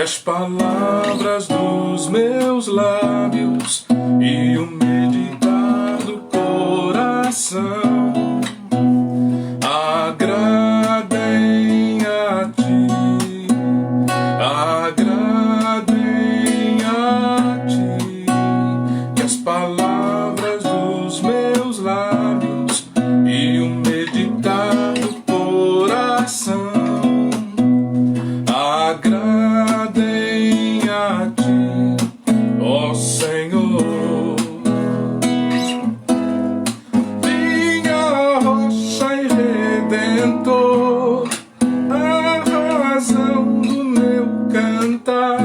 que as palavras dos meus lábios e o meditar do coração agradem a ti, agradem a ti, que as palavras dos meus lábios e o meditar do coração agradem a ti, ó Senhor, minha rocha e redentor, a razão do meu cantar,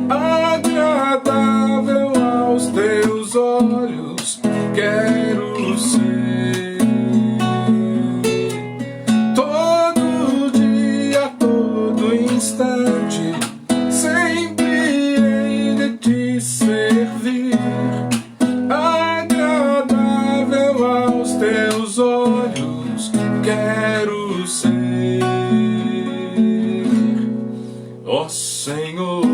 agradável aos teus olhos, quero ser. Todo dia, todo instante, sempre hei de te servir, agradável aos teus olhos, quero ser, ó Senhor.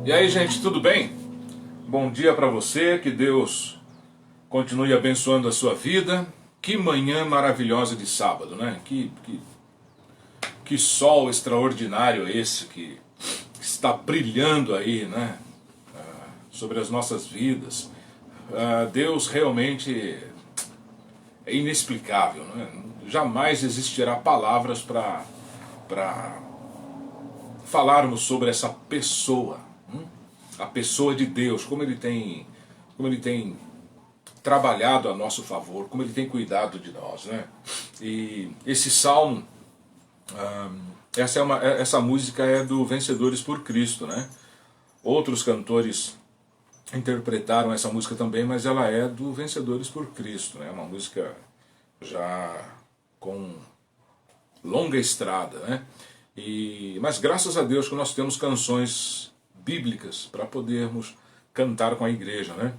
E aí, gente, tudo bem? Bom dia para você, que Deus continue abençoando a sua vida. Que manhã maravilhosa de sábado, né? Que sol extraordinário esse que está brilhando aí, né? Sobre as nossas vidas. Deus realmente é inexplicável, né? Jamais existirá palavras para falarmos sobre essa pessoa. A pessoa de Deus, como ele tem trabalhado a nosso favor, como ele tem cuidado de nós, né? E esse salmo, essa música é do Vencedores por Cristo, né? Outros cantores interpretaram essa música também, mas ela é do Vencedores por Cristo, né? Uma música já com longa estrada, né? Mas graças a Deus que nós temos canções bíblicas para podermos cantar com a igreja, né?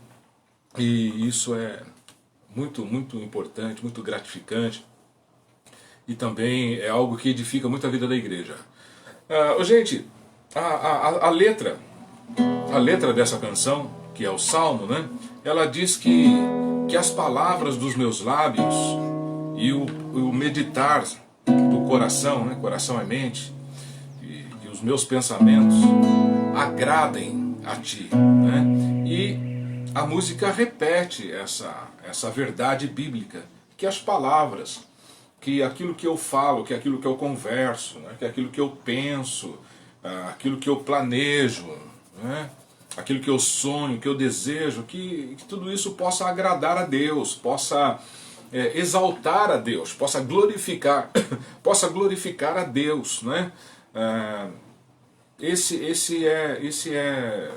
E isso é muito, muito importante, muito gratificante, e também é algo que edifica muito a vida da igreja. Gente, a letra dessa canção, que é o Salmo, né? Ela diz que as palavras dos meus lábios e o meditar do coração, né? Coração é mente, e os meus pensamentos agradem a ti, né? E a música repete essa verdade bíblica, que as palavras, que aquilo que eu falo, que aquilo que eu converso, né? Que aquilo que eu penso, aquilo que eu planejo, né? Aquilo que eu sonho, que eu desejo, que tudo isso possa agradar a Deus, possa exaltar a Deus, possa glorificar a Deus, né? Esse é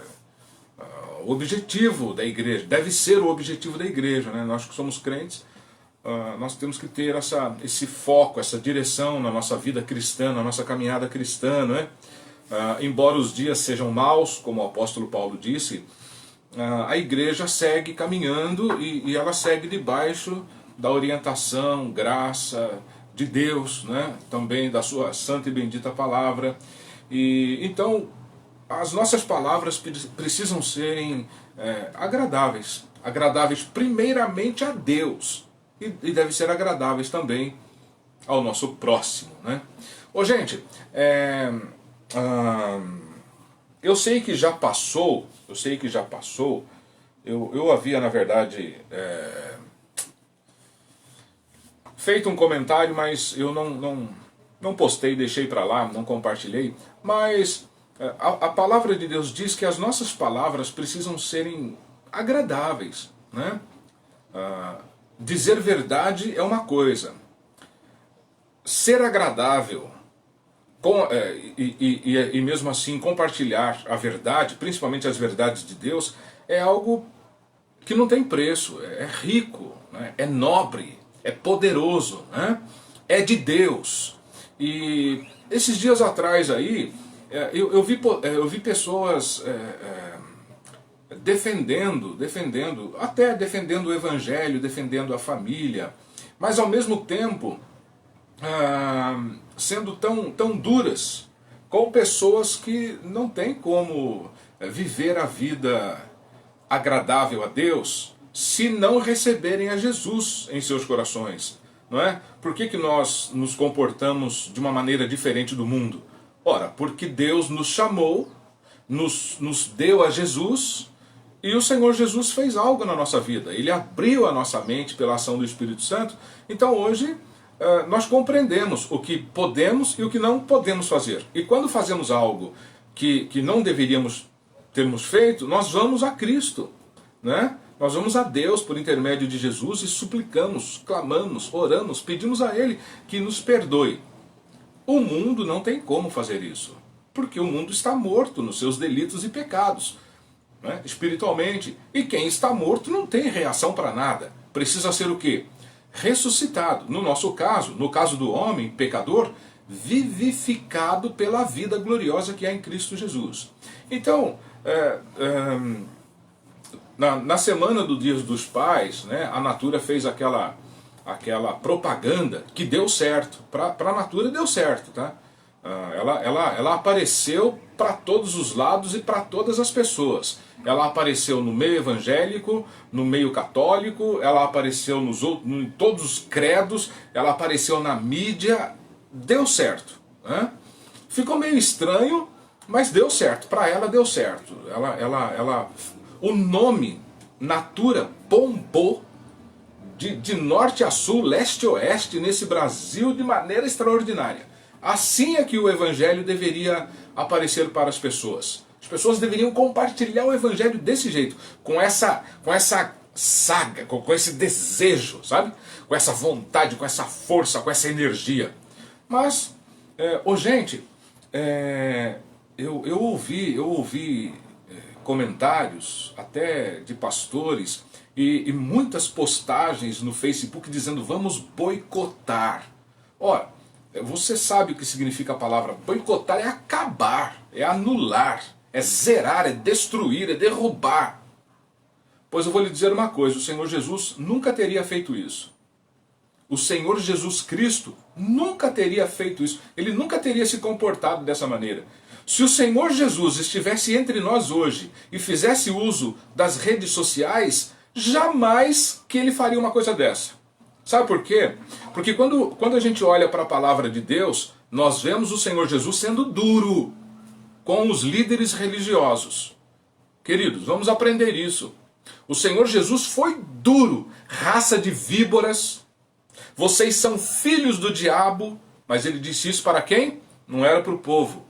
o objetivo da igreja, deve ser o objetivo da igreja, né? Nós que somos crentes, nós temos que ter esse foco, essa direção na nossa vida cristã, na nossa caminhada cristã, né? Embora os dias sejam maus, como o apóstolo Paulo disse, a igreja segue caminhando e ela segue debaixo da orientação, graça de Deus, né? Também da sua santa e bendita palavra. Então, as nossas palavras precisam serem agradáveis primeiramente a Deus, e devem ser agradáveis também ao nosso próximo, né? Gente, eu sei que já passou, eu havia, na verdade, feito um comentário, mas eu não postei, deixei para lá, não compartilhei, mas a palavra de Deus diz que as nossas palavras precisam serem agradáveis, né? Dizer verdade é uma coisa, ser agradável e mesmo assim compartilhar a verdade, principalmente as verdades de Deus, é algo que não tem preço, é rico, né? É nobre, é poderoso, né? É de Deus. E esses dias atrás aí, eu vi pessoas até defendendo o evangelho, defendendo a família, mas ao mesmo tempo sendo tão duras com pessoas que não têm como viver a vida agradável a Deus se não receberem a Jesus em seus corações. Não é? Por que nós nos comportamos de uma maneira diferente do mundo? Ora, porque Deus nos chamou, nos deu a Jesus, e o Senhor Jesus fez algo na nossa vida. Ele abriu a nossa mente pela ação do Espírito Santo. Então hoje nós compreendemos o que podemos e o que não podemos fazer. E quando fazemos algo que não deveríamos termos feito, nós vamos a Cristo, né? Nós vamos a Deus por intermédio de Jesus e suplicamos, clamamos, oramos, pedimos a Ele que nos perdoe. O mundo não tem como fazer isso, porque o mundo está morto nos seus delitos e pecados, né, espiritualmente. E quem está morto não tem reação para nada. Precisa ser o quê? Ressuscitado. No nosso caso, no caso do homem pecador, vivificado pela vida gloriosa que há em Cristo Jesus. Então, na semana do Dia dos Pais, né, a Natura fez aquela propaganda que deu certo. Para a Natura deu certo, tá? Ela apareceu para todos os lados e para todas as pessoas. Ela apareceu no meio evangélico, no meio católico, ela apareceu em todos os credos, ela apareceu na mídia. Deu certo, né? Ficou meio estranho, mas deu certo. Para ela deu certo. O nome Natura bombou de norte a sul, leste a oeste, nesse Brasil de maneira extraordinária. Assim é que o Evangelho deveria aparecer para as pessoas. As pessoas deveriam compartilhar o Evangelho desse jeito, com essa saga, com esse desejo, sabe? Com essa vontade, com essa força, com essa energia. Mas, gente, eu ouvi comentários até de pastores e muitas postagens no Facebook dizendo vamos boicotar. Ora, você sabe o que significa a palavra boicotar? É acabar, é anular, é zerar, é destruir, é derrubar. Pois eu vou lhe dizer uma coisa, o Senhor Jesus nunca teria feito isso. O Senhor Jesus Cristo nunca teria feito isso. Ele nunca teria se comportado dessa maneira. Se o Senhor Jesus estivesse entre nós hoje e fizesse uso das redes sociais, jamais que ele faria uma coisa dessa. Sabe por quê? Porque quando a gente olha para a palavra de Deus, nós vemos o Senhor Jesus sendo duro com os líderes religiosos. Queridos, vamos aprender isso. O Senhor Jesus foi duro, raça de víboras. Vocês são filhos do diabo. Mas ele disse isso para quem? Não era para o povo.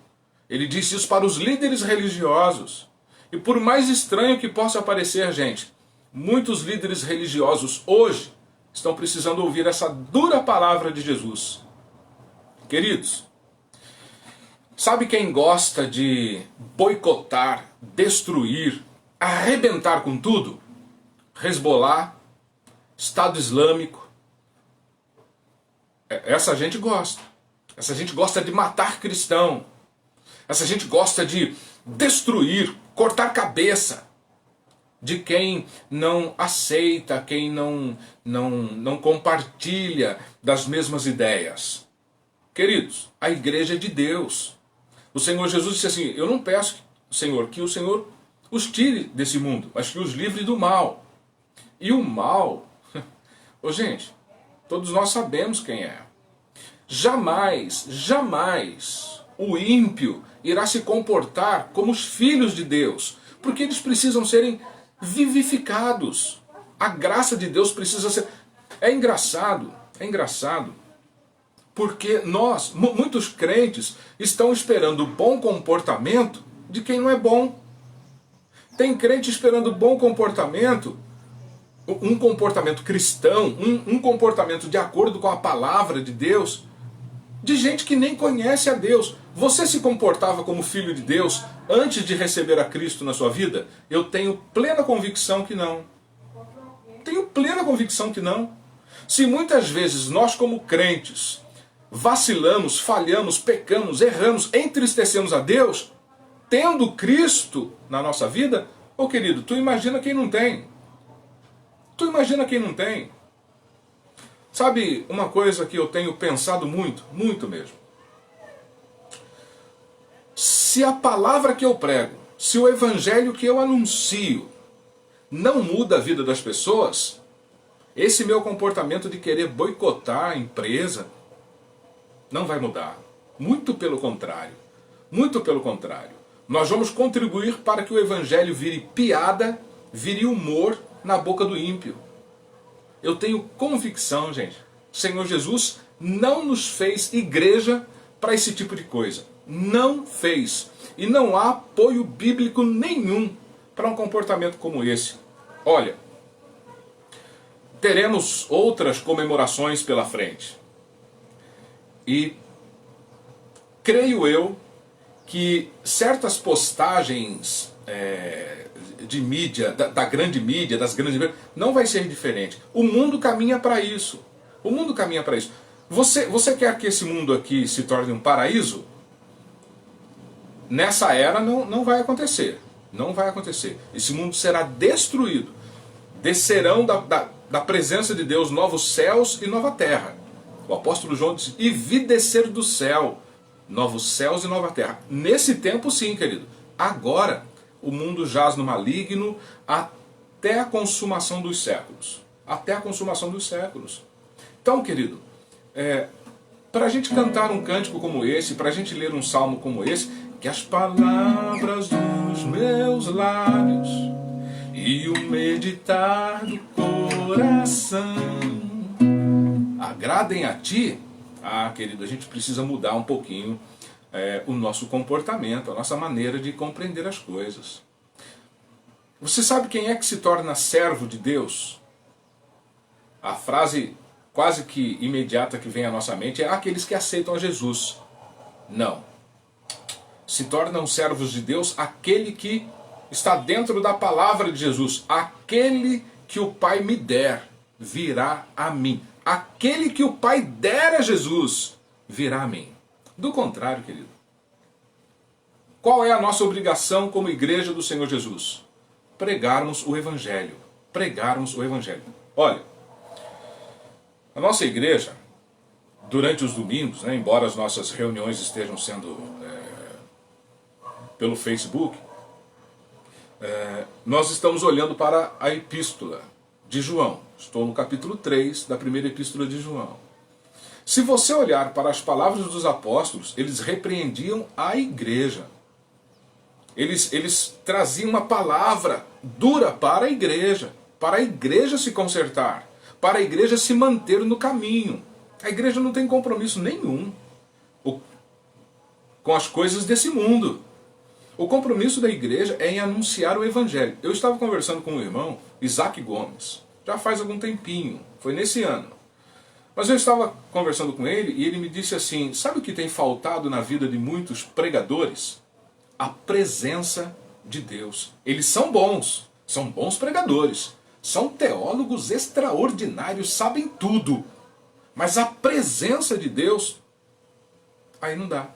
Ele disse isso para os líderes religiosos. E por mais estranho que possa parecer, gente, muitos líderes religiosos hoje estão precisando ouvir essa dura palavra de Jesus. Queridos, sabe quem gosta de boicotar, destruir, arrebentar com tudo? Hezbollah, Estado Islâmico. Essa gente gosta. Essa gente gosta de matar cristão. Essa gente gosta de destruir, cortar cabeça de quem não aceita, quem não compartilha das mesmas ideias. Queridos, a igreja é de Deus. O Senhor Jesus disse assim, eu não peço, Senhor, que o Senhor os tire desse mundo, mas que os livre do mal. E o mal, gente, todos nós sabemos quem é. Jamais o ímpio irá se comportar como os filhos de Deus, porque eles precisam serem vivificados. A graça de Deus precisa ser... É engraçado, porque muitos crentes, estão esperando bom comportamento de quem não é bom. Tem crente esperando bom comportamento, um comportamento cristão, um comportamento de acordo com a palavra de Deus, de gente que nem conhece a Deus. Você se comportava como filho de Deus antes de receber a Cristo na sua vida? Eu tenho plena convicção que não. Tenho plena convicção que não. Se muitas vezes nós como crentes vacilamos, falhamos, pecamos, erramos, entristecemos a Deus, tendo Cristo na nossa vida, Ô querido, tu imagina quem não tem. Tu imagina quem não tem. Sabe uma coisa que eu tenho pensado muito, muito mesmo? Se a palavra que eu prego, se o evangelho que eu anuncio não muda a vida das pessoas, esse meu comportamento de querer boicotar a empresa não vai mudar. Muito pelo contrário. Muito pelo contrário. Nós vamos contribuir para que o evangelho vire piada, vire humor na boca do ímpio. Eu tenho convicção, gente, o Senhor Jesus não nos fez igreja para esse tipo de coisa. Não fez. E não há apoio bíblico nenhum para um comportamento como esse. Olha, teremos outras comemorações pela frente. E creio eu que certas postagens de mídia, da grande mídia, das grandes mídias, não vai ser diferente. O mundo caminha para isso. O mundo caminha para isso. Você quer que esse mundo aqui se torne um paraíso? Nessa era não vai acontecer. Não vai acontecer. Esse mundo será destruído. Descerão da presença de Deus novos céus e nova terra. O apóstolo João disse, e vi descer do céu novos céus e nova terra. Nesse tempo sim, querido. Agora, o mundo jaz no maligno até a consumação dos séculos. Até a consumação dos séculos. Então, querido, para a gente cantar um cântico como esse, para a gente ler um salmo como esse, que as palavras dos meus lábios e o meditar do coração agradem a ti. Ah, querido, a gente precisa mudar um pouquinho o nosso comportamento, a nossa maneira de compreender as coisas. Você sabe quem é que se torna servo de Deus? A frase quase que imediata que vem à nossa mente é aqueles que aceitam a Jesus. Não. Se tornam servos de Deus aquele que está dentro da palavra de Jesus. Aquele que o Pai me der, virá a mim. Aquele que o Pai der a Jesus, virá a mim. Do contrário, querido. Qual é a nossa obrigação como igreja do Senhor Jesus? Pregarmos o Evangelho. Pregarmos o Evangelho. Olha, a nossa igreja, durante os domingos, embora as nossas reuniões estejam sendo pelo Facebook, nós estamos olhando para a epístola de João. Estou no capítulo 3 da primeira epístola de João. Se você olhar para as palavras dos apóstolos, eles repreendiam a igreja. Eles traziam uma palavra dura para a igreja se consertar, para a igreja se manter no caminho. A igreja não tem compromisso nenhum com as coisas desse mundo. O compromisso da igreja é em anunciar o Evangelho. Eu estava conversando com um irmão, Isaac Gomes, já faz algum tempinho, foi nesse ano. Mas eu estava conversando com ele e ele me disse assim, sabe o que tem faltado na vida de muitos pregadores? A presença de Deus. Eles são bons pregadores, são teólogos extraordinários, sabem tudo. Mas a presença de Deus, aí não dá.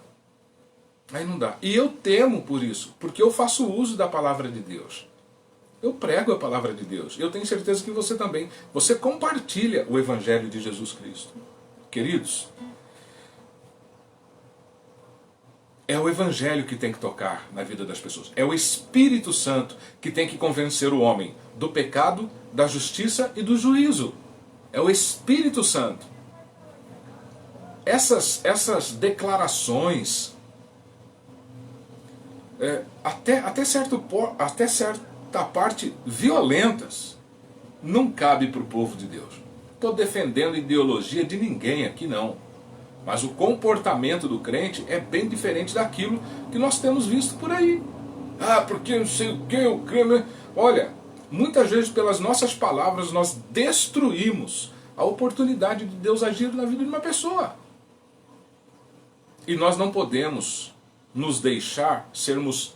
Aí não dá. E eu temo por isso, porque eu faço uso da palavra de Deus. Eu prego a palavra de Deus. Eu tenho certeza que você também. Você compartilha o Evangelho de Jesus Cristo. Queridos, é o Evangelho que tem que tocar na vida das pessoas. É o Espírito Santo que tem que convencer o homem do pecado, da justiça e do juízo. É o Espírito Santo. Essas declarações até certa parte violentas, não cabe para o povo de Deus. Estou defendendo ideologia de ninguém aqui não. Mas o comportamento do crente é bem diferente daquilo que nós temos visto por aí. Ah, porque não sei o que, eu creio. Olha, muitas vezes pelas nossas palavras nós destruímos a oportunidade de Deus agir na vida de uma pessoa. E nós não podemos nos deixar sermos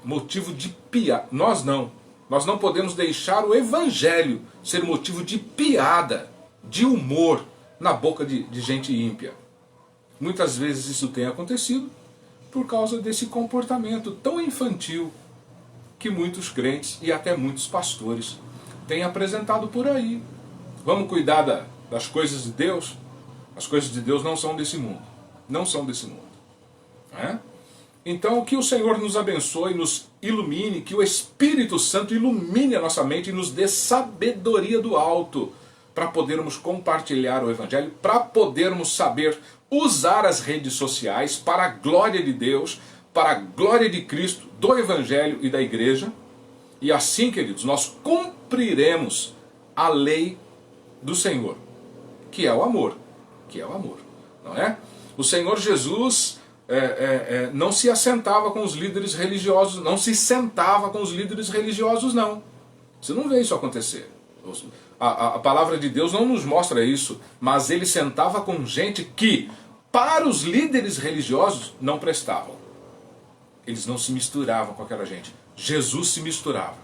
motivo de piada. Nós não podemos deixar o Evangelho ser motivo de piada, de humor na boca de gente ímpia. Muitas vezes isso tem acontecido por causa desse comportamento tão infantil que muitos crentes e até muitos pastores têm apresentado por aí. Vamos cuidar das coisas de Deus? As coisas de Deus não são desse mundo. Não são desse mundo. Né? Então, que o Senhor nos abençoe, nos ilumine, que o Espírito Santo ilumine a nossa mente e nos dê sabedoria do alto para podermos compartilhar o Evangelho, para podermos saber usar as redes sociais para a glória de Deus, para a glória de Cristo, do Evangelho e da Igreja. E assim, queridos, nós cumpriremos a lei do Senhor, que é o amor. Que é o amor, não é? O Senhor Jesus não se assentava com os líderes religiosos, não se sentava com os líderes religiosos, não. Você não vê isso acontecer. A palavra de Deus não nos mostra isso, mas ele sentava com gente que, para os líderes religiosos, não prestavam. Eles não se misturavam com aquela gente. Jesus se misturava.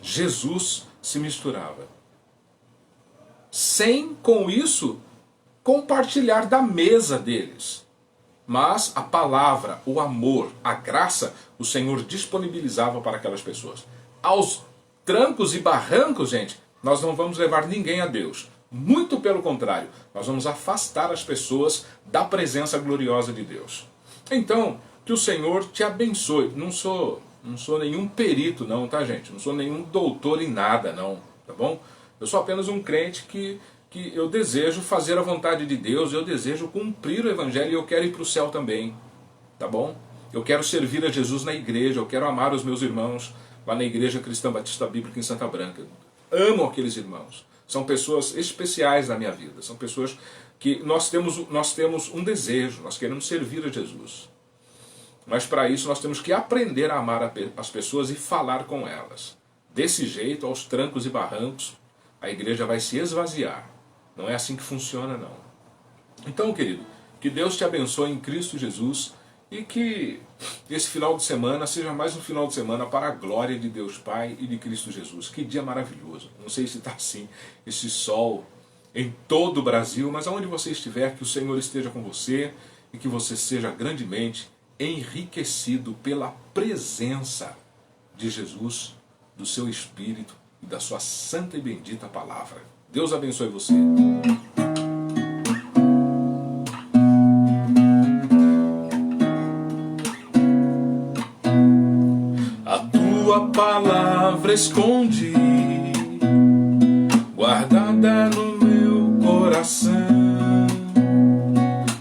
Jesus se misturava. Sem, com isso, compartilhar da mesa deles. Mas a palavra, o amor, a graça, o Senhor disponibilizava para aquelas pessoas. Aos trancos e barrancos, gente, nós não vamos levar ninguém a Deus. Muito pelo contrário, nós vamos afastar as pessoas da presença gloriosa de Deus. Então, que o Senhor te abençoe. Não sou nenhum perito não, tá, gente? Não sou nenhum doutor em nada não, tá bom? Eu sou apenas um crente que eu desejo fazer a vontade de Deus, eu desejo cumprir o Evangelho e eu quero ir para o céu também, tá bom? Eu quero servir a Jesus na igreja, eu quero amar os meus irmãos lá na Igreja Cristã Batista Bíblica em Santa Branca. Amo aqueles irmãos. São pessoas especiais na minha vida. São pessoas que nós temos um desejo, nós queremos servir a Jesus. Mas para isso nós temos que aprender a amar as pessoas e falar com elas. Desse jeito, aos trancos e barrancos, a igreja vai se esvaziar. Não é assim que funciona, não. Então, querido, que Deus te abençoe em Cristo Jesus e que esse final de semana seja mais um final de semana para a glória de Deus Pai e de Cristo Jesus. Que dia maravilhoso. Não sei se está assim, esse sol em todo o Brasil, mas aonde você estiver, que o Senhor esteja com você e que você seja grandemente enriquecido pela presença de Jesus, do seu Espírito e da sua santa e bendita palavra. Deus abençoe você. A tua palavra escondi, guardada no meu coração,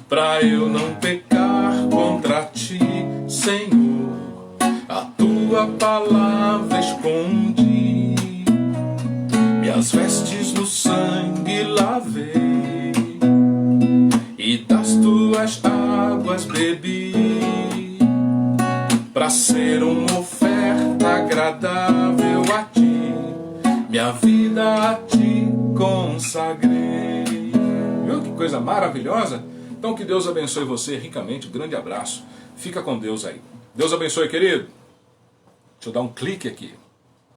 pra eu não pecar contra ti, Senhor. A tua palavra escondi, minhas vestes no sangue lavei, e das tuas águas bebi, pra ser uma oferta agradável a ti, minha vida a ti consagrei. Viu que coisa maravilhosa? Então que Deus abençoe você ricamente, um grande abraço, fica com Deus aí. Deus abençoe, querido. Deixa eu dar um clique aqui.